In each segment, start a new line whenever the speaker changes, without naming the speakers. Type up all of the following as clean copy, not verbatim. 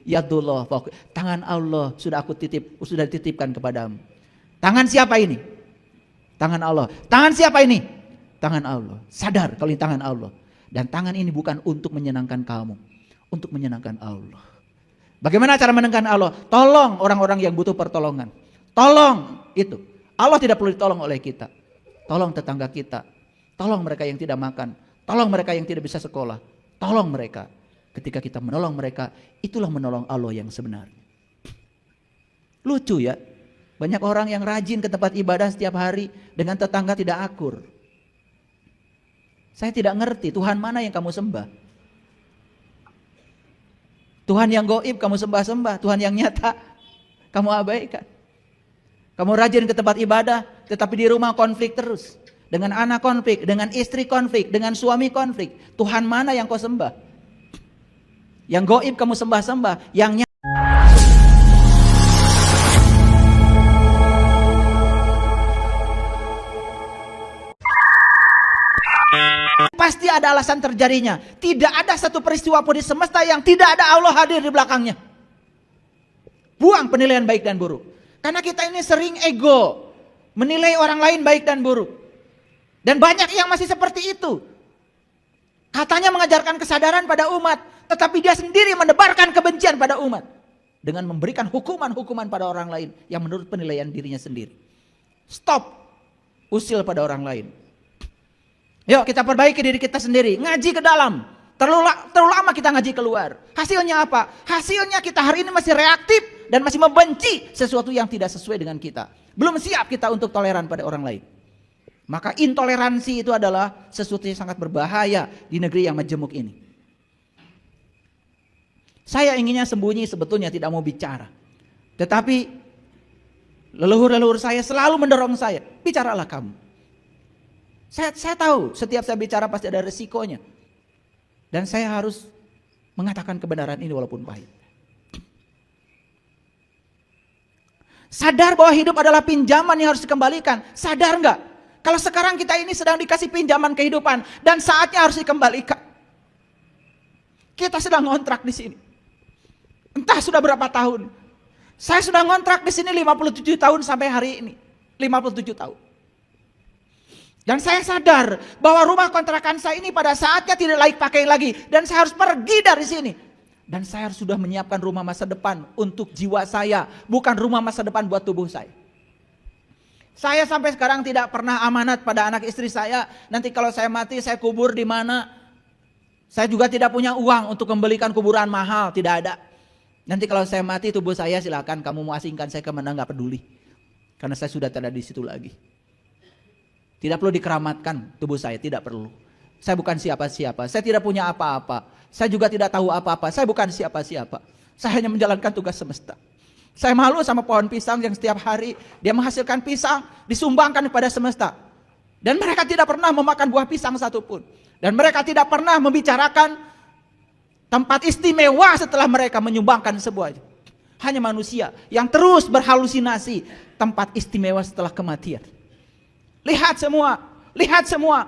Yadullah, tangan Allah sudah dititipkan kepadamu. Tangan siapa ini? Tangan Allah. Tangan siapa ini? Tangan Allah. Sadar kalau ini tangan Allah. Dan tangan ini bukan untuk menyenangkan kamu, untuk menyenangkan Allah. Bagaimana cara menyenangkan Allah? Tolong orang-orang yang butuh pertolongan. Tolong itu. Allah tidak perlu ditolong oleh kita. Tolong tetangga kita. Tolong mereka yang tidak makan. Tolong mereka yang tidak bisa sekolah. Tolong mereka. Ketika kita menolong mereka, itulah menolong Allah yang sebenarnya. Lucu ya. Banyak orang yang rajin ke tempat ibadah setiap hari dengan tetangga tidak akur. Saya tidak ngerti Tuhan mana yang kamu sembah. Tuhan yang gaib kamu sembah-sembah, Tuhan yang nyata kamu abaikan. Kamu rajin ke tempat ibadah, tetapi di rumah konflik terus. Dengan anak konflik, dengan istri konflik, dengan suami konflik. Tuhan mana yang kau sembah? Yang gaib kamu sembah-sembah, yang nyata. Pasti ada alasan terjadinya. Tidak ada satu peristiwa pun di semesta yang tidak ada Allah hadir di belakangnya. Buang penilaian baik dan buruk. Karena kita ini sering ego, menilai orang lain baik dan buruk. Dan banyak yang masih seperti itu. Katanya mengajarkan kesadaran pada umat, tetapi dia sendiri menebarkan kebencian pada umat. Dengan memberikan hukuman-hukuman pada orang lain yang menurut penilaian dirinya sendiri. Stop usil pada orang lain. Yuk kita perbaiki diri kita sendiri, ngaji ke dalam. Terlalu lama kita ngaji keluar. Hasilnya apa? Hasilnya kita hari ini masih reaktif dan masih membenci sesuatu yang tidak sesuai dengan kita. Belum siap kita untuk toleran pada orang lain. Maka intoleransi itu adalah sesuatu yang sangat berbahaya di negeri yang majemuk ini. Saya inginnya sembunyi, sebetulnya tidak mau bicara. Tetapi leluhur-leluhur saya selalu mendorong saya, bicaralah kamu. Saya tahu setiap saya bicara pasti ada resikonya. Dan saya harus mengatakan kebenaran ini walaupun pahit. Sadar bahwa hidup adalah pinjaman yang harus dikembalikan. Sadar enggak? Kalau sekarang kita ini sedang dikasih pinjaman kehidupan dan saatnya harus dikembalikan. Kita sedang ngontrak di sini. Entah sudah berapa tahun. Saya sudah ngontrak di sini 57 tahun sampai hari ini. 57 tahun. Dan saya sadar bahwa rumah kontrakan saya ini pada saatnya tidak layak pakai lagi. Dan saya harus pergi dari sini. Dan saya harus sudah menyiapkan rumah masa depan untuk jiwa saya. Bukan rumah masa depan buat tubuh saya. Saya sampai sekarang tidak pernah amanat pada anak istri saya. Nanti kalau saya mati saya kubur di mana. Saya juga tidak punya uang untuk membelikan kuburan mahal. Tidak ada. Nanti kalau saya mati tubuh saya silakan kamu mau asingkan saya kemana gak peduli. Karena saya sudah tidak di situ lagi. Tidak perlu dikeramatkan tubuh saya, tidak perlu. Saya bukan siapa-siapa, saya tidak punya apa-apa. Saya juga tidak tahu apa-apa, saya bukan siapa-siapa. Saya hanya menjalankan tugas semesta. Saya malu sama pohon pisang yang setiap hari dia menghasilkan pisang, disumbangkan kepada semesta. Dan mereka tidak pernah memakan buah pisang satupun. Dan mereka tidak pernah membicarakan tempat istimewa setelah mereka menyumbangkan sebuah. Hanya manusia yang terus berhalusinasi tempat istimewa setelah kematian. Lihat semua, lihat semua.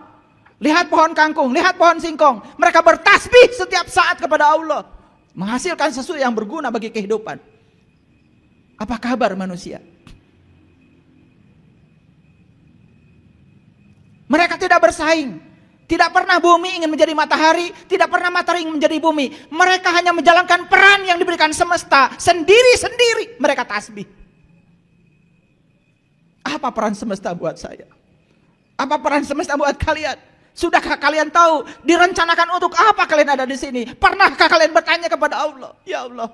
Lihat pohon kangkung, lihat pohon singkong. Mereka bertasbih setiap saat kepada Allah. Menghasilkan sesuatu yang berguna bagi kehidupan. Apa kabar manusia? Mereka tidak bersaing. Tidak pernah bumi ingin menjadi matahari. Tidak pernah matahari ingin menjadi bumi. Mereka hanya menjalankan peran yang diberikan semesta. Sendiri-sendiri mereka tasbih. Apa peran semesta buat saya? Apa peran semesta buat kalian? Sudahkah kalian tahu direncanakan untuk apa kalian ada di sini? Pernahkah kalian bertanya kepada Allah? Ya Allah,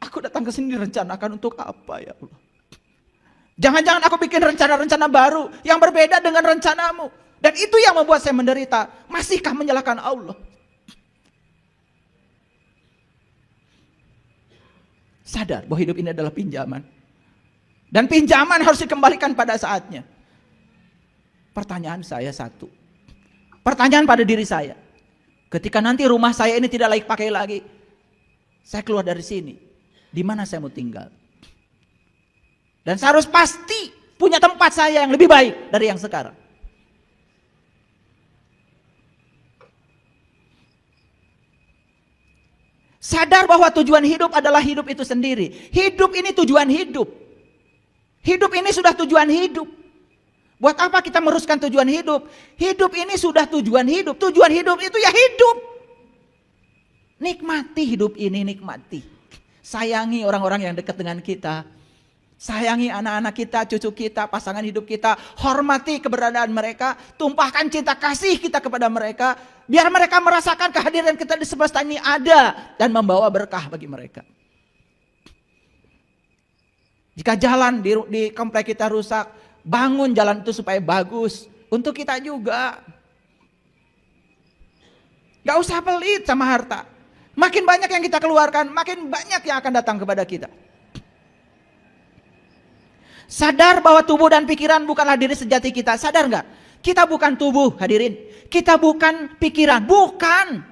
aku datang ke sini direncanakan untuk apa ya Allah? Jangan-jangan aku bikin rencana-rencana baru yang berbeda dengan rencanamu. Dan itu yang membuat saya menderita. Masihkah menyalahkan Allah? Sadar bahwa hidup ini adalah pinjaman. Dan pinjaman harus dikembalikan pada saatnya. Pertanyaan saya satu. Pertanyaan pada diri saya. Ketika nanti rumah saya ini tidak layak pakai lagi. Saya keluar dari sini. Di mana saya mau tinggal? Dan saya harus pasti punya tempat saya yang lebih baik dari yang sekarang. Sadar bahwa tujuan hidup adalah hidup itu sendiri. Hidup ini tujuan hidup. Hidup ini sudah tujuan hidup. Buat apa kita meruskan tujuan hidup? Hidup ini sudah tujuan hidup. Tujuan hidup itu ya hidup. Nikmati hidup ini, nikmati. Sayangi orang-orang yang dekat dengan kita. Sayangi anak-anak kita, cucu kita, pasangan hidup kita. Hormati keberadaan mereka. Tumpahkan cinta kasih kita kepada mereka. Biar mereka merasakan kehadiran kita di semesta ini ada. Dan membawa berkah bagi mereka. Jika jalan di komplek kita rusak, bangun jalan itu supaya bagus. Untuk kita juga. Gak usah pelit sama harta. Makin banyak yang kita keluarkan, makin banyak yang akan datang kepada kita. Sadar bahwa tubuh dan pikiran bukanlah diri sejati kita. Sadar gak? Kita bukan tubuh, hadirin. Kita bukan pikiran, bukan.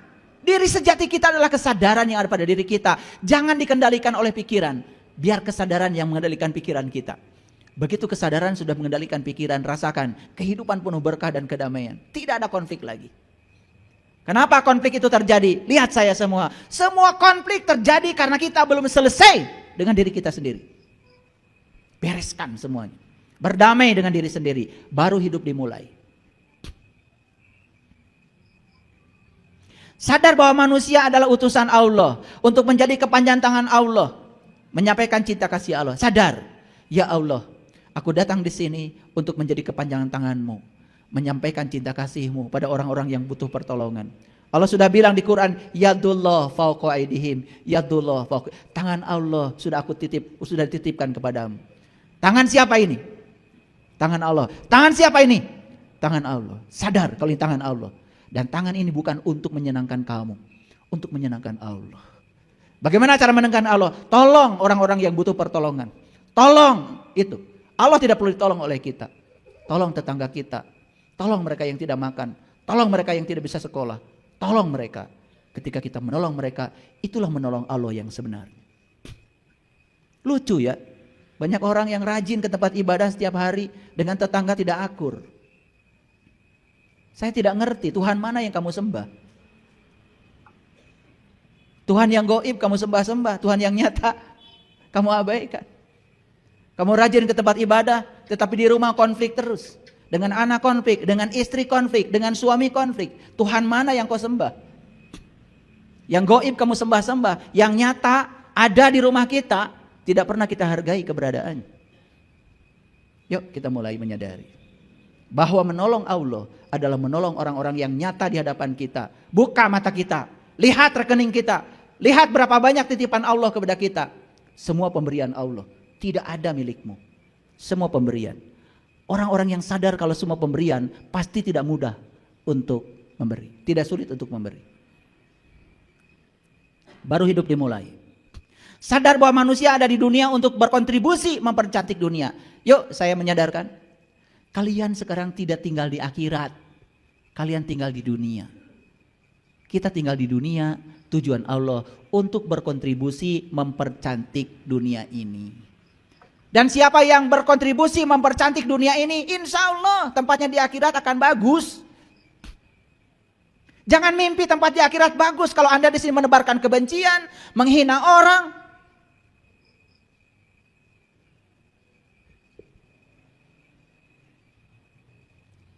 Diri sejati kita adalah kesadaran yang ada pada diri kita. Jangan dikendalikan oleh pikiran. Biar kesadaran yang mengendalikan pikiran kita. Begitu kesadaran sudah mengendalikan pikiran, rasakan kehidupan penuh berkah dan kedamaian. Tidak ada konflik lagi. Kenapa konflik itu terjadi? Lihat saya semua. Semua konflik terjadi karena kita belum selesai dengan diri kita sendiri. Bereskan semuanya. Berdamai dengan diri sendiri. Baru hidup dimulai. Sadar bahwa manusia adalah utusan Allah. Untuk menjadi kepanjangan tangan Allah. Menyampaikan cinta kasih Allah. Sadar. Ya Allah, aku datang di sini untuk menjadi kepanjangan tangan-Mu. Menyampaikan cinta kasih-Mu pada orang-orang yang butuh pertolongan. Allah sudah bilang di Quran, Yadullah fauqa aidihim. Yadullah fauqa. Tangan Allah sudah dititipkan kepadamu. Tangan siapa ini? Tangan Allah. Tangan siapa ini? Tangan Allah. Sadar kalau ini tangan Allah. Dan tangan ini bukan untuk menyenangkan kamu. Untuk menyenangkan Allah. Bagaimana cara menyenangkan Allah? Tolong orang-orang yang butuh pertolongan. Tolong itu. Allah tidak perlu ditolong oleh kita. Tolong tetangga kita. Tolong mereka yang tidak makan. Tolong mereka yang tidak bisa sekolah. Tolong mereka. Ketika kita menolong mereka, itulah menolong Allah yang sebenarnya. Lucu ya. Banyak orang yang rajin ke tempat ibadah setiap hari dengan tetangga tidak akur. Saya tidak ngerti Tuhan mana yang kamu sembah. Tuhan yang gaib kamu sembah-sembah, Tuhan yang nyata kamu abaikan. Kamu rajin ke tempat ibadah, tetapi di rumah konflik terus. Dengan anak konflik, dengan istri konflik, dengan suami konflik. Tuhan mana yang kau sembah? Yang gaib kamu sembah-sembah, yang nyata ada di rumah kita. Tidak pernah kita hargai keberadaannya. Yuk kita mulai menyadari bahwa menolong Allah adalah menolong orang-orang yang nyata di hadapan kita. Buka mata kita, lihat rekening kita, lihat berapa banyak titipan Allah kepada kita. Semua pemberian Allah, tidak ada milikmu. Semua pemberian. Orang-orang yang sadar kalau semua pemberian pasti tidak mudah untuk memberi, tidak sulit untuk memberi. Baru hidup dimulai. Sadar bahwa manusia ada di dunia untuk berkontribusi mempercantik dunia. Yuk saya menyadarkan. Kalian sekarang tidak tinggal di akhirat. Kalian tinggal di dunia. Kita tinggal di dunia, tujuan Allah untuk berkontribusi mempercantik dunia ini. Dan siapa yang berkontribusi mempercantik dunia ini, insya Allah tempatnya di akhirat akan bagus. Jangan mimpi tempat di akhirat bagus kalau Anda di sini menebarkan kebencian, menghina orang.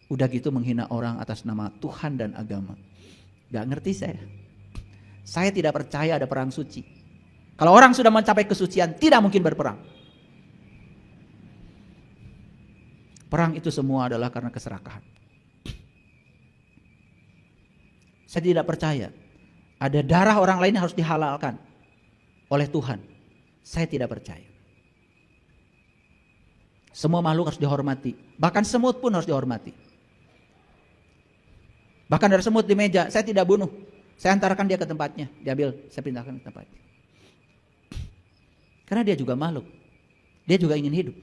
Udah gitu menghina orang atas nama Tuhan dan agama. Gak ngerti saya. Saya tidak percaya ada perang suci. Kalau orang sudah mencapai kesucian, tidak mungkin berperang. Perang itu semua adalah karena keserakahan. Saya tidak percaya ada darah orang lain yang harus dihalalkan oleh Tuhan. Saya tidak percaya. Semua makhluk harus dihormati. Bahkan semut pun harus dihormati. Bahkan ada semut di meja, saya tidak bunuh. Saya antarkan dia ke tempatnya, diambil, saya pindahkan ke tempatnya. Karena dia juga makhluk. Dia juga ingin hidup.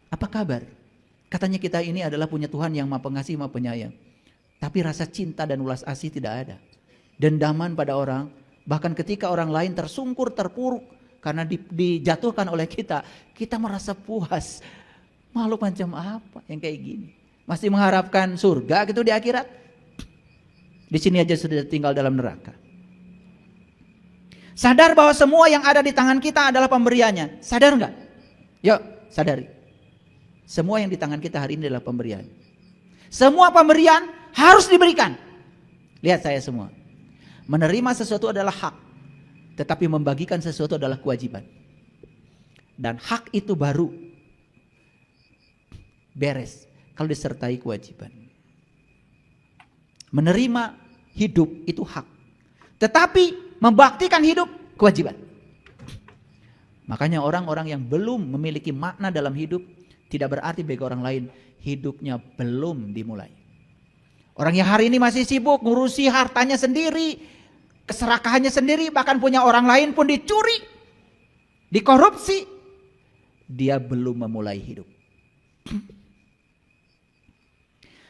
Apa kabar? Katanya kita ini adalah punya Tuhan yang Maha Pengasih, Maha Penyayang. Tapi rasa cinta dan ulas asih tidak ada. Dendaman pada orang, bahkan ketika orang lain tersungkur, terpuruk karena dijatuhkan oleh kita, kita merasa puas. Makhluk macam apa yang kayak gini? Masih mengharapkan surga gitu di akhirat? Di sini aja sudah tinggal dalam neraka. Sadar bahwa semua yang ada di tangan kita adalah pemberiannya. Sadar nggak? Yuk, sadari. Semua yang di tangan kita hari ini adalah pemberian. Semua pemberian harus diberikan. Lihat saya semua. Menerima sesuatu adalah hak. Tetapi membagikan sesuatu adalah kewajiban. Dan hak itu baru beres kalau disertai kewajiban. Menerima hidup itu hak. Tetapi membaktikan hidup kewajiban. Makanya orang-orang yang belum memiliki makna dalam hidup tidak berarti bagi orang lain hidupnya belum dimulai. Orang yang hari ini masih sibuk ngurusi hartanya sendiri, keserakahannya sendiri, bahkan punya orang lain pun dicuri, dikorupsi, dia belum memulai hidup.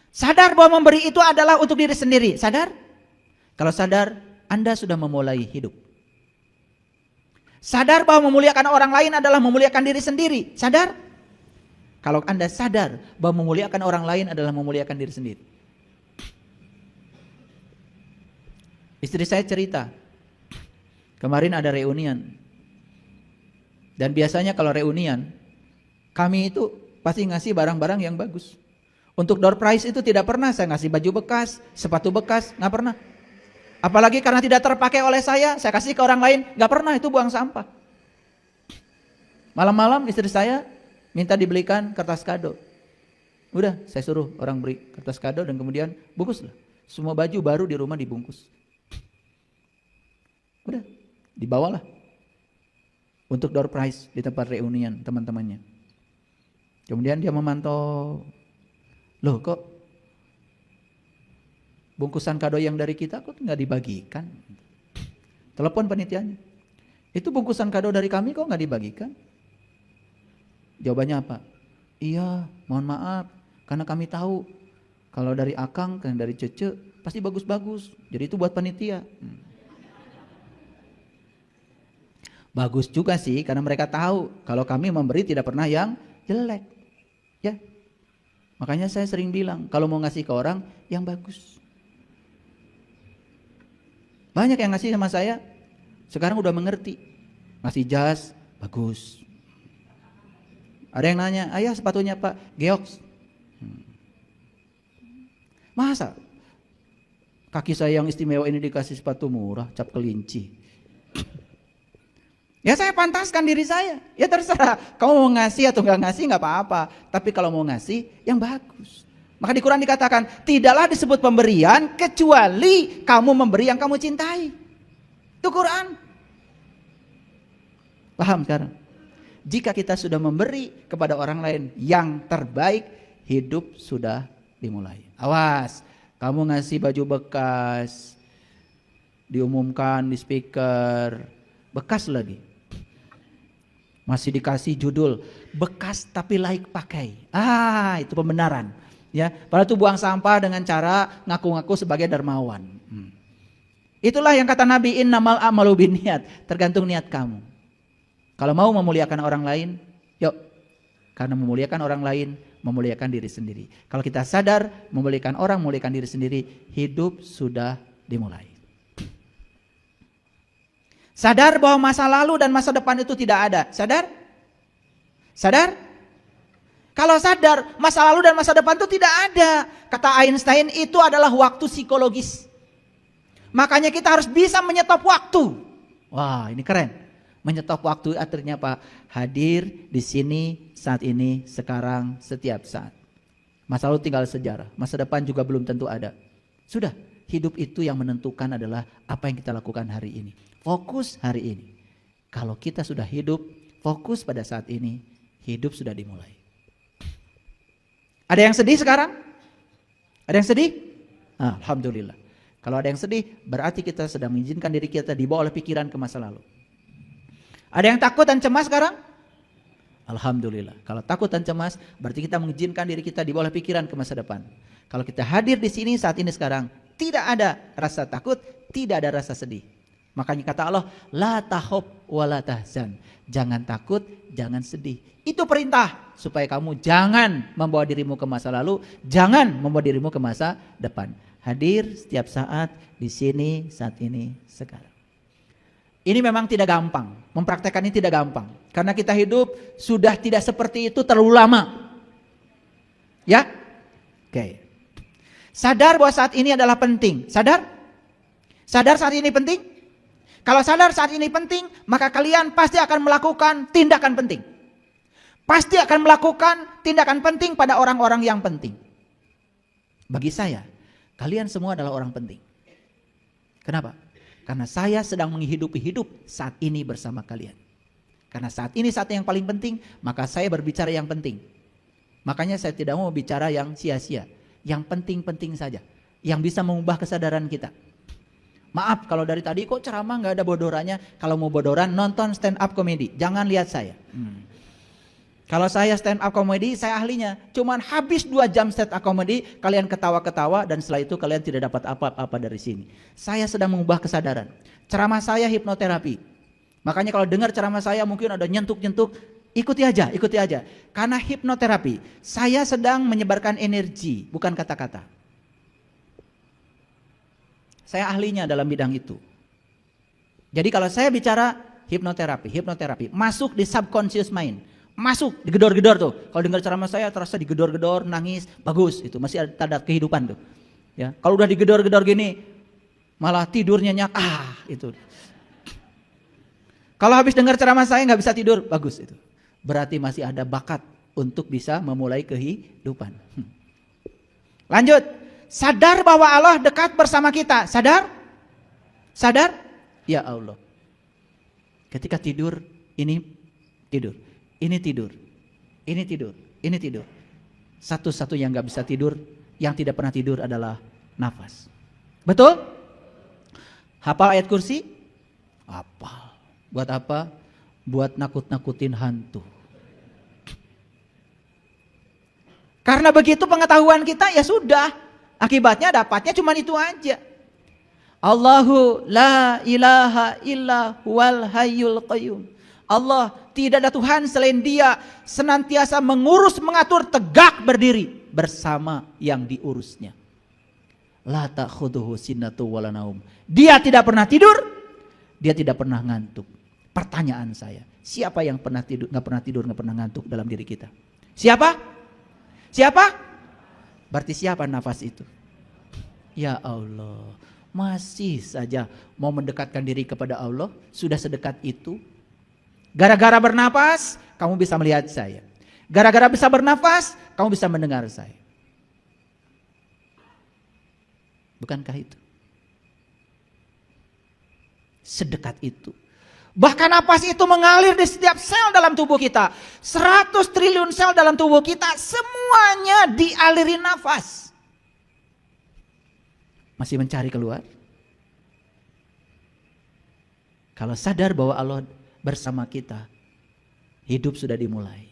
Sadar bahwa memberi itu adalah untuk diri sendiri. Sadar? Kalau sadar, Anda sudah memulai hidup. Sadar bahwa memuliakan orang lain adalah memuliakan diri sendiri. Sadar? Kalau Anda sadar bahwa memuliakan orang lain adalah memuliakan diri sendiri. Istri saya cerita, kemarin ada reunian. Dan biasanya kalau reunian, kami itu pasti ngasih barang-barang yang bagus. Untuk door prize itu tidak pernah saya ngasih baju bekas, sepatu bekas, nggak pernah. Apalagi karena tidak terpakai oleh saya kasih ke orang lain, nggak pernah, itu buang sampah. Malam-malam istri saya minta dibelikan kertas kado. Udah, saya suruh orang beri kertas kado dan kemudian bungkuslah. Semua baju baru di rumah dibungkus. Udah, dibawalah untuk door prize di tempat reunian teman-temannya. Kemudian dia memantau, loh kok bungkusan kado yang dari kita kok nggak dibagikan? Telepon panitianya, itu bungkusan kado dari kami kok nggak dibagikan? Jawabannya apa? Iya, mohon maaf, karena kami tahu kalau dari Akang, kan dari Cece pasti bagus-bagus, jadi itu buat panitia. Bagus juga sih, karena mereka tahu kalau kami memberi tidak pernah yang jelek, ya. Makanya saya sering bilang kalau mau ngasih ke orang yang bagus. Banyak yang ngasih sama saya, sekarang udah mengerti. Ngasih jas, bagus. Ada yang nanya, ayah sepatunya Pak Geox. Masa kaki saya yang istimewa ini dikasih sepatu murah, cap kelinci? Ya saya pantaskan diri saya. Ya terserah, kamu mau ngasih atau nggak ngasih nggak apa-apa. Tapi kalau mau ngasih, yang bagus. Maka di Quran dikatakan, tidaklah disebut pemberian kecuali kamu memberi yang kamu cintai. Itu Quran. Paham sekarang? Jika kita sudah memberi kepada orang lain yang terbaik, hidup sudah dimulai. Awas, kamu ngasih baju bekas, diumumkan di speaker, bekas lagi. Masih dikasih judul, bekas tapi layak pakai. Itu pembenaran. Ya, padahal itu buang sampah dengan cara ngaku-ngaku sebagai dermawan. Itulah yang kata Nabi, innamal a'malu binniyat, tergantung niat kamu. Kalau mau memuliakan orang lain, yuk. Karena memuliakan orang lain, memuliakan diri sendiri. Kalau kita sadar memuliakan orang, memuliakan diri sendiri, hidup sudah dimulai. Sadar bahwa masa lalu dan masa depan itu tidak ada. Sadar? Sadar? Kalau sadar, masa lalu dan masa depan itu tidak ada. Kata Einstein, itu adalah waktu psikologis. Makanya kita harus bisa menyetop waktu. Wah, ini keren. Menyetop waktu artinya apa? Hadir di sini, saat ini, sekarang, setiap saat. Masa lalu tinggal sejarah. Masa depan juga belum tentu ada. Sudah, hidup itu yang menentukan adalah apa yang kita lakukan hari ini. Fokus hari ini. Kalau kita sudah hidup, fokus pada saat ini, hidup sudah dimulai. Ada yang sedih sekarang? Ada yang sedih? Alhamdulillah. Kalau ada yang sedih, berarti kita sedang mengizinkan diri kita dibawa oleh pikiran ke masa lalu. Ada yang takut dan cemas sekarang? Alhamdulillah. Kalau takut dan cemas, berarti kita mengizinkan diri kita dibawa oleh pikiran ke masa depan. Kalau kita hadir di sini saat ini sekarang, tidak ada rasa takut, tidak ada rasa sedih. Makanya kata Allah, la tahab wa la tahzan. Jangan takut, jangan sedih. Itu perintah supaya kamu jangan membawa dirimu ke masa lalu, jangan membawa dirimu ke masa depan. Hadir setiap saat di sini, saat ini, sekarang. Ini memang tidak gampang, mempraktekkan ini tidak gampang. Karena kita hidup sudah tidak seperti itu terlalu lama. Ya? Oke. Sadar bahwa saat ini adalah penting. Sadar? Sadar saat ini penting? Kalau sadar saat ini penting, maka kalian pasti akan melakukan tindakan penting. Pasti akan melakukan tindakan penting pada orang-orang yang penting. Bagi saya, kalian semua adalah orang penting. Kenapa? Karena saya sedang menghidupi hidup saat ini bersama kalian. Karena saat ini saat yang paling penting, maka saya berbicara yang penting. Makanya saya tidak mau bicara yang sia-sia. Yang penting-penting saja. Yang bisa mengubah kesadaran kita. Maaf kalau dari tadi kok ceramah gak ada bodorannya. Kalau mau bodoran nonton stand up comedy. Jangan lihat saya. Kalau saya stand up comedy, saya ahlinya. Cuman habis 2 jam stand up comedy, kalian ketawa-ketawa dan setelah itu kalian tidak dapat apa-apa dari sini. Saya sedang mengubah kesadaran. Ceramah saya hipnoterapi. Makanya kalau dengar ceramah saya mungkin ada nyentuk-nyentuk, ikuti aja. Karena hipnoterapi, saya sedang menyebarkan energi, bukan kata-kata. Saya ahlinya dalam bidang itu. Jadi kalau saya bicara hipnoterapi, masuk di subconscious mind. Masuk, digedor-gedor tuh. Kalau dengar ceramah saya terasa digedor-gedor, nangis, bagus itu. Masih ada tanda kehidupan tuh. Ya, kalau udah digedor-gedor gini, malah tidur nyenyak, itu. Kalau habis dengar ceramah saya nggak bisa tidur, bagus itu. Berarti masih ada bakat untuk bisa memulai kehidupan. Lanjut, sadar bahwa Allah dekat bersama kita. Sadar? Sadar? Ya Allah. Ketika tidur, ini tidur. Ini tidur, ini tidur, ini tidur. Satu-satu yang gak bisa tidur, yang tidak pernah tidur adalah nafas. Betul? Hafal ayat kursi? Hafal. Buat apa? Buat nakut-nakutin hantu. Karena begitu pengetahuan kita ya sudah. Akibatnya dapatnya cuma itu aja. Allahu la ilaha illa huwal hayyul qayyum. Allah, tidak ada Tuhan selain Dia, senantiasa mengurus, mengatur, tegak berdiri bersama yang diurusnya. La ta'khudhuhu sinatu wala naum. Dia tidak pernah tidur, Dia tidak pernah ngantuk. Pertanyaan saya, siapa yang pernah tidur, nggak pernah ngantuk dalam diri kita? Siapa? Siapa? Berarti siapa nafas itu? Ya Allah, masih saja mau mendekatkan diri kepada Allah, sudah sedekat itu. Gara-gara bernapas, kamu bisa melihat saya. Gara-gara bisa bernafas, kamu bisa mendengar saya. Bukankah itu? Sedekat itu. Bahkan napas itu mengalir di setiap sel dalam tubuh kita. 100 triliun sel dalam tubuh kita, semuanya dialiri nafas. Masih mencari keluar? Kalau sadar bahwa Allah bersama kita, hidup sudah dimulai.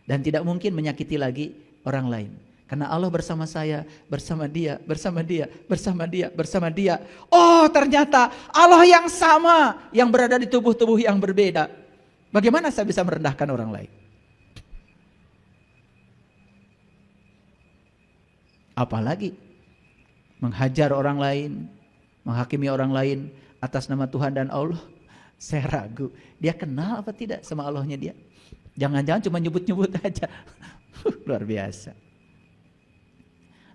Dan tidak mungkin menyakiti lagi orang lain. Karena Allah bersama saya, bersama dia, bersama dia, bersama dia, bersama dia. Oh, ternyata Allah yang sama yang berada di tubuh-tubuh yang berbeda. Bagaimana saya bisa merendahkan orang lain? Apalagi menghajar orang lain, menghakimi orang lain atas nama Tuhan dan Allah. Saya ragu, dia kenal apa tidak sama Allahnya dia? Jangan-jangan cuma nyebut-nyebut aja. Luar biasa.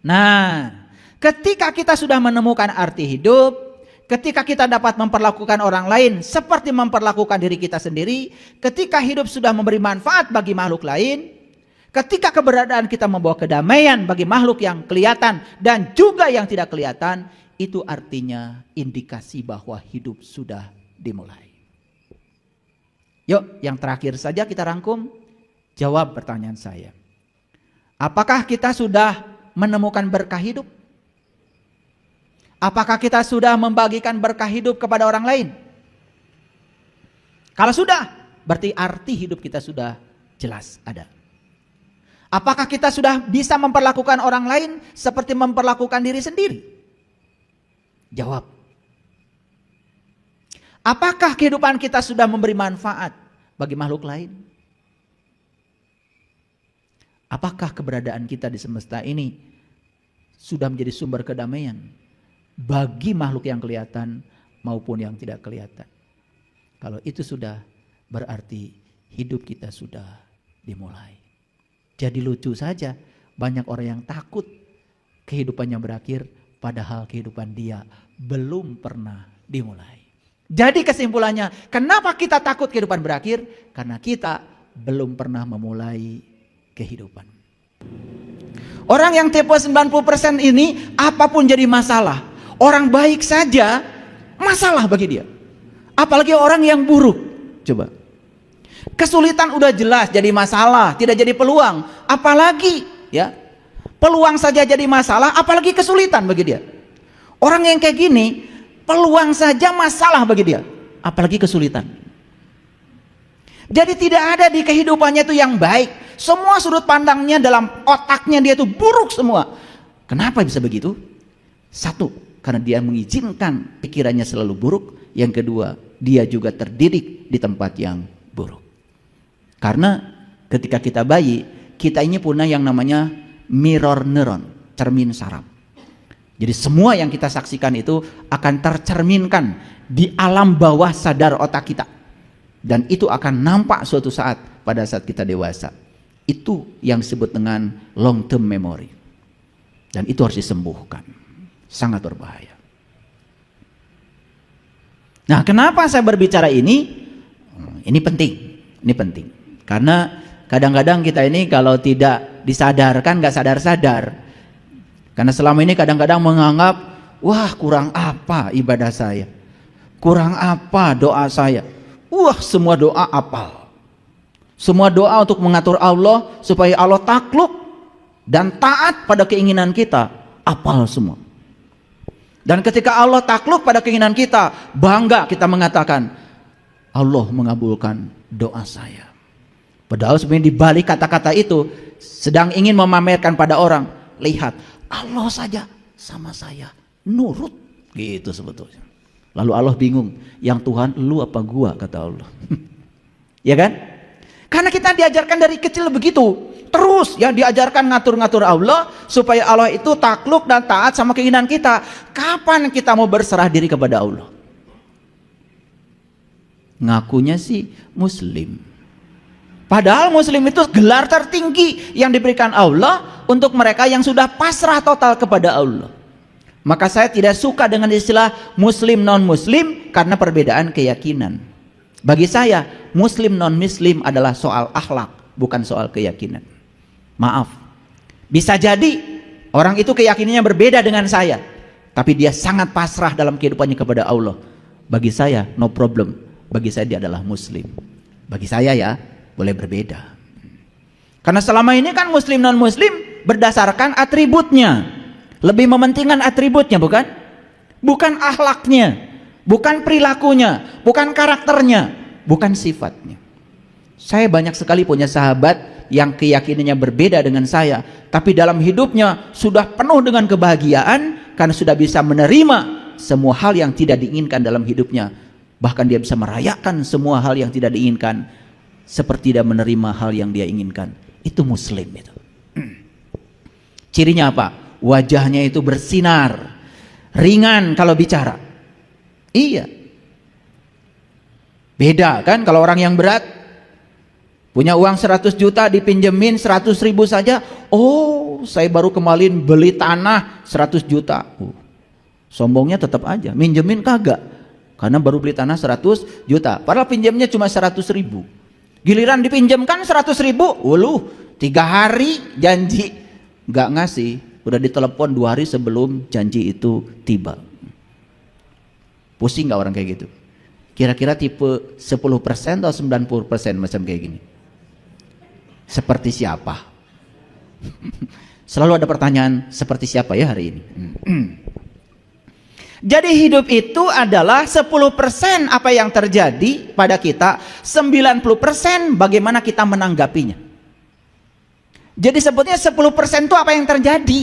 Nah, ketika kita sudah menemukan arti hidup, ketika kita dapat memperlakukan orang lain seperti memperlakukan diri kita sendiri, ketika hidup sudah memberi manfaat bagi makhluk lain, ketika keberadaan kita membawa kedamaian bagi makhluk yang kelihatan dan juga yang tidak kelihatan, itu artinya indikasi bahwa hidup sudah dimulai. Yuk, yang terakhir saja kita rangkum, jawab pertanyaan saya. Apakah kita sudah menemukan berkah hidup? Apakah kita sudah membagikan berkah hidup kepada orang lain? Kalau sudah, berarti arti hidup kita sudah jelas ada. Apakah kita sudah bisa memperlakukan orang lain seperti memperlakukan diri sendiri? Jawab. Apakah kehidupan kita sudah memberi manfaat bagi makhluk lain? Apakah keberadaan kita di semesta ini sudah menjadi sumber kedamaian bagi makhluk yang kelihatan maupun yang tidak kelihatan? Kalau itu sudah, berarti hidup kita sudah dimulai. Jadi lucu saja, banyak orang yang takut kehidupannya berakhir, padahal kehidupan dia belum pernah dimulai. Jadi kesimpulannya, kenapa kita takut kehidupan berakhir? Karena kita belum pernah memulai kehidupan. Orang yang tipe 90% ini, apapun jadi masalah. Orang baik saja masalah bagi dia. Apalagi orang yang buruk. Coba. Kesulitan udah jelas jadi masalah, tidak jadi peluang. Apalagi ya, peluang saja jadi masalah, apalagi kesulitan bagi dia. Orang yang kayak gini, peluang saja masalah bagi dia, apalagi kesulitan. Jadi tidak ada di kehidupannya itu yang baik. Semua sudut pandangnya dalam otaknya dia itu buruk semua. Kenapa bisa begitu? Satu, karena dia mengizinkan pikirannya selalu buruk. Yang kedua, dia juga terdidik di tempat yang buruk. Karena ketika kita bayi, kita ini punya yang namanya mirror neuron, cermin saraf. Jadi semua yang kita saksikan itu akan tercerminkan di alam bawah sadar otak kita. Dan itu akan nampak suatu saat pada saat kita dewasa. Itu yang disebut dengan long term memory. Dan itu harus disembuhkan. Sangat berbahaya. Nah, kenapa saya berbicara ini? Ini penting. Ini penting. Karena kadang-kadang kita ini kalau tidak disadarkan, nggak sadar-sadar. Karena selama ini kadang-kadang menganggap, wah kurang apa ibadah saya, kurang apa doa saya, wah semua doa apal, semua doa untuk mengatur Allah supaya Allah takluk dan taat pada keinginan kita, apal semua. Dan ketika Allah takluk pada keinginan kita, bangga kita mengatakan, Allah mengabulkan doa saya. Padahal sebenarnya di balik kata-kata itu sedang ingin memamerkan pada orang, lihat, Allah saja sama saya nurut, gitu sebetulnya. Lalu Allah bingung, yang Tuhan lu apa gua, kata Allah. Ya kan? Karena kita diajarkan dari kecil begitu, terus ya diajarkan ngatur-ngatur Allah supaya Allah itu takluk dan taat sama keinginan kita. Kapan kita mau berserah diri kepada Allah? Ngakunya sih muslim, padahal muslim itu gelar tertinggi yang diberikan Allah untuk mereka yang sudah pasrah total kepada Allah. Maka saya tidak suka dengan istilah muslim non muslim karena perbedaan keyakinan. Bagi saya muslim non muslim adalah soal akhlak, bukan soal keyakinan. Maaf, bisa jadi orang itu keyakinannya berbeda dengan saya, tapi dia sangat pasrah dalam kehidupannya kepada Allah. Bagi saya no problem, bagi saya dia adalah muslim. Bagi saya ya boleh berbeda. Karena selama ini kan muslim non muslim berdasarkan atributnya, lebih mementingkan atributnya, bukan? Bukan akhlaknya, bukan perilakunya, bukan karakternya, bukan sifatnya. Saya banyak sekali punya sahabat yang keyakinannya berbeda dengan saya, tapi dalam hidupnya sudah penuh dengan kebahagiaan karena sudah bisa menerima semua hal yang tidak diinginkan dalam hidupnya. Bahkan dia bisa merayakan semua hal yang tidak diinginkan seperti dia menerima hal yang dia inginkan. Itu muslim itu. Cirinya apa? Wajahnya itu bersinar, ringan kalau bicara. Iya. Beda kan kalau orang yang berat, punya uang 100 juta dipinjemin 100 ribu saja. Oh, saya baru kemarin beli tanah 100 juta. Sombongnya tetap aja, minjemin kagak. Karena baru beli tanah 100 juta. Padahal pinjamnya cuma 100 ribu. Giliran dipinjamkan 100 ribu, 3 hari janji nggak ngasih, udah ditelepon 2 hari sebelum janji itu tiba. Pusing nggak orang kayak gitu? Kira-kira tipe 10% atau 90% macam kayak gini? Seperti siapa? Selalu ada pertanyaan seperti siapa ya hari ini. Jadi hidup itu adalah 10% apa yang terjadi pada kita, 90% bagaimana kita menanggapinya. Jadi sebetulnya 10% itu apa yang terjadi,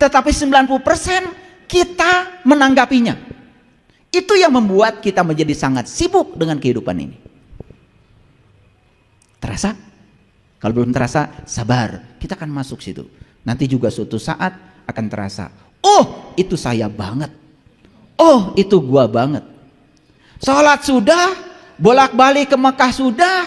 tetapi 90% kita menanggapinya. Itu yang membuat kita menjadi sangat sibuk dengan kehidupan ini. Terasa? Kalau belum terasa, sabar, kita akan masuk situ. Nanti juga suatu saat akan terasa, oh itu saya banget, oh itu gua banget. Sholat sudah, bolak-balik ke Mekah sudah,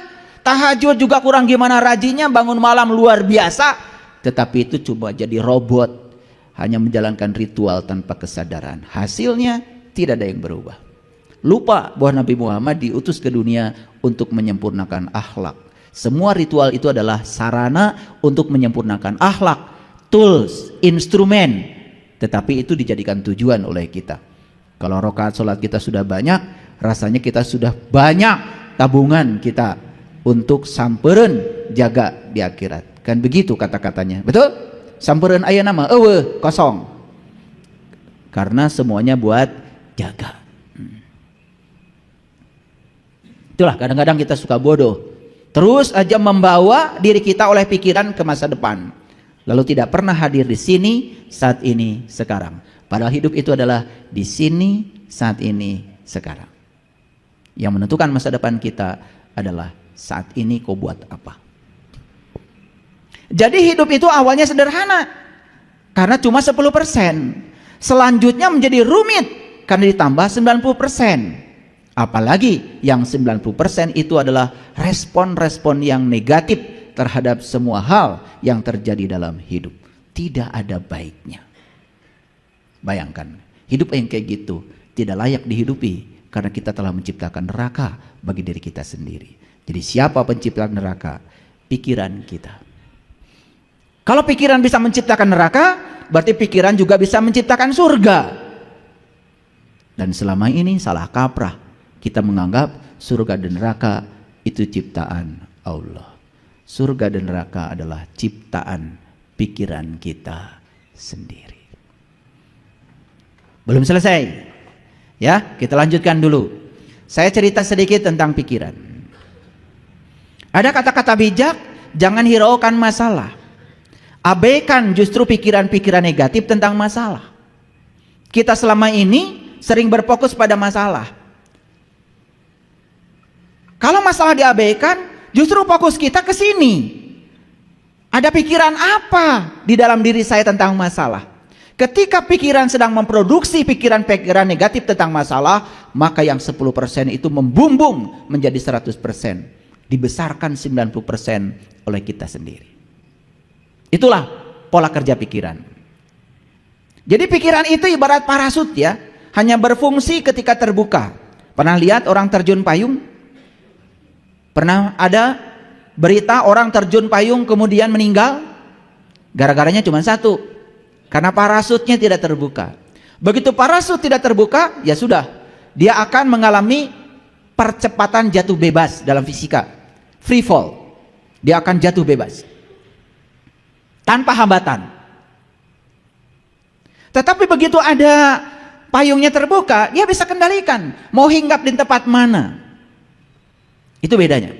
tahajud juga kurang gimana rajinnya, bangun malam luar biasa, tetapi itu coba jadi robot, hanya menjalankan ritual tanpa kesadaran. Hasilnya tidak ada yang berubah. Lupa bahwa Nabi Muhammad diutus ke dunia untuk menyempurnakan akhlak. Semua ritual itu adalah sarana untuk menyempurnakan akhlak, tools, instrumen, tetapi itu dijadikan tujuan oleh kita. Kalau rakaat sholat kita sudah banyak, rasanya kita sudah banyak tabungan kita untuk sampereun jaga di akhirat. Kan begitu kata-katanya, betul? Sampereun aya nama eueuh kosong, karena semuanya buat jaga. Itulah kadang-kadang kita suka bodoh, terus aja membawa diri kita oleh pikiran ke masa depan, lalu tidak pernah hadir di sini, saat ini, sekarang. Padahal hidup itu adalah di sini, saat ini, sekarang. Yang menentukan masa depan kita adalah saat ini kau buat apa. Jadi hidup itu awalnya sederhana karena cuma 10%. Selanjutnya menjadi rumit karena ditambah 90%. Apalagi yang 90% itu adalah respon-respon yang negatif terhadap semua hal yang terjadi dalam hidup. Tidak ada baiknya. Bayangkan, hidup yang kayak gitu tidak layak dihidupi karena kita telah menciptakan neraka bagi diri kita sendiri. Jadi siapa pencipta neraka? Pikiran kita. Kalau pikiran bisa menciptakan neraka, berarti pikiran juga bisa menciptakan surga. Dan selama ini salah kaprah, kita menganggap surga dan neraka itu ciptaan Allah. Surga dan neraka adalah ciptaan pikiran kita sendiri. Belum selesai. Ya, kita lanjutkan dulu. Saya cerita sedikit tentang pikiran. Ada kata-kata bijak, jangan hiraukan masalah. Abaikan justru pikiran-pikiran negatif tentang masalah. Kita selama ini sering berfokus pada masalah. Kalau masalah diabaikan, justru fokus kita ke sini. Ada pikiran apa di dalam diri saya tentang masalah? Ketika pikiran sedang memproduksi pikiran-pikiran negatif tentang masalah, maka yang 10% itu membumbung menjadi 100%. Dibesarkan 90% oleh kita sendiri. Itulah pola kerja pikiran. Jadi pikiran itu ibarat parasut ya, hanya berfungsi ketika terbuka. Pernah lihat orang terjun payung? Pernah ada berita orang terjun payung kemudian meninggal? Gara-garanya cuma satu, karena parasutnya tidak terbuka. Begitu parasut tidak terbuka, ya sudah, dia akan mengalami percepatan jatuh bebas dalam fisika, free fall. Dia akan jatuh bebas tanpa hambatan. Tetapi begitu ada payungnya terbuka, dia bisa kendalikan mau hinggap di tempat mana. Itu bedanya.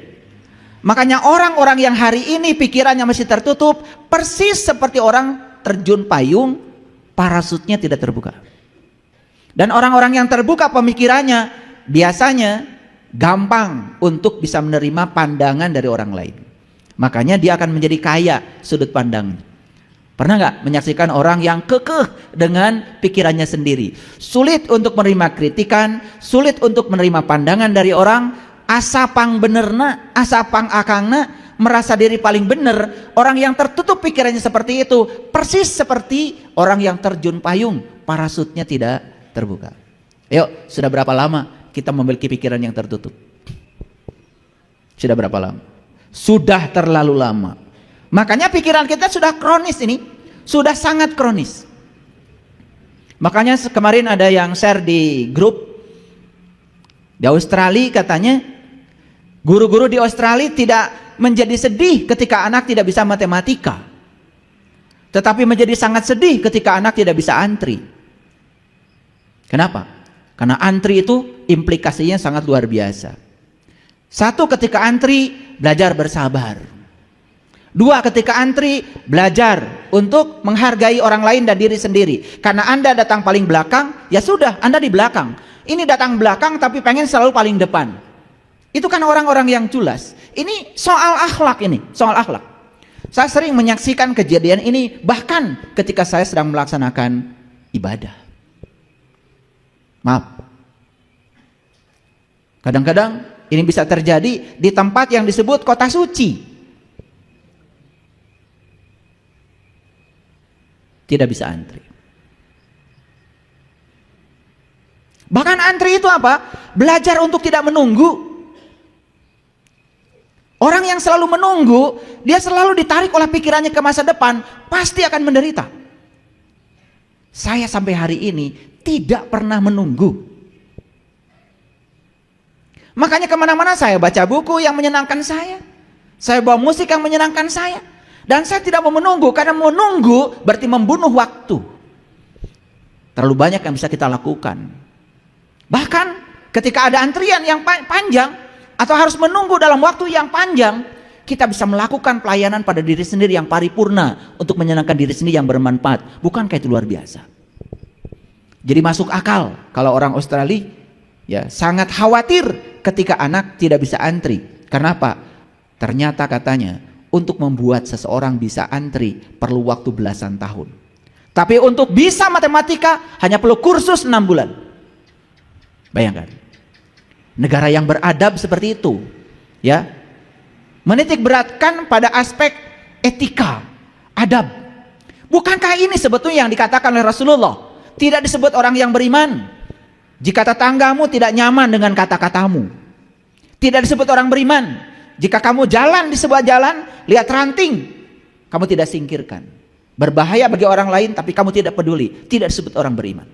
Makanya orang-orang yang hari ini pikirannya masih tertutup, persis seperti orang terjun payung, parasutnya tidak terbuka. Dan orang-orang yang terbuka pemikirannya biasanya gampang untuk bisa menerima pandangan dari orang lain. Makanya dia akan menjadi kaya sudut pandang. Pernah nggak menyaksikan orang yang kekeh dengan pikirannya sendiri? Sulit untuk menerima kritikan, sulit untuk menerima pandangan dari orang. Asapang benerna, asapang akangna, merasa diri paling benar. Orang yang tertutup pikirannya seperti itu, persis seperti orang yang terjun payung, parasutnya tidak terbuka. Yuk, sudah berapa lama kita memiliki pikiran yang tertutup? Sudah berapa lama? Sudah terlalu lama. Makanya pikiran kita sudah kronis ini, sudah sangat kronis. Makanya kemarin ada yang share di grup di Australia, katanya guru-guru di Australia tidak menjadi sedih ketika anak tidak bisa matematika, tetapi menjadi sangat sedih ketika anak tidak bisa antri. Kenapa? Karena antri itu implikasinya sangat luar biasa. Satu, ketika antri belajar bersabar. Dua, ketika antri belajar untuk menghargai orang lain dan diri sendiri. Karena Anda datang paling belakang, ya sudah, Anda di belakang. Ini datang belakang tapi pengen selalu paling depan. Itu kan orang-orang yang culas. Ini soal akhlak ini, soal akhlak. Saya sering menyaksikan kejadian ini bahkan ketika saya sedang melaksanakan ibadah. Maaf. Kadang-kadang ini bisa terjadi di tempat yang disebut kota suci. Tidak bisa antri. Bahkan antri itu apa? Belajar untuk tidak menunggu. Orang yang selalu menunggu, dia selalu ditarik oleh pikirannya ke masa depan, pasti akan menderita. Saya sampai hari ini tidak pernah menunggu. Makanya kemana-mana saya baca buku yang menyenangkan saya bawa musik yang menyenangkan saya, dan saya tidak mau menunggu, karena menunggu berarti membunuh waktu. Terlalu banyak yang bisa kita lakukan. Bahkan ketika ada antrian yang panjang atau harus menunggu dalam waktu yang panjang, kita bisa melakukan pelayanan pada diri sendiri yang paripurna untuk menyenangkan diri sendiri yang bermanfaat. Bukankah itu luar biasa? Jadi masuk akal kalau orang Australia ya sangat khawatir ketika anak tidak bisa antri. Karena apa? Ternyata katanya untuk membuat seseorang bisa antri perlu waktu belasan tahun. Tapi untuk bisa matematika hanya perlu kursus 6 bulan. Bayangkan. Negara yang beradab seperti itu, ya, menitik beratkan pada aspek etika, adab. Bukankah ini sebetulnya yang dikatakan oleh Rasulullah? Tidak disebut orang yang beriman jika tetanggamu tidak nyaman dengan kata-katamu. Tidak disebut orang beriman jika kamu jalan di sebuah jalan, lihat ranting, kamu tidak singkirkan. Berbahaya bagi orang lain tapi kamu tidak peduli. Tidak disebut orang beriman.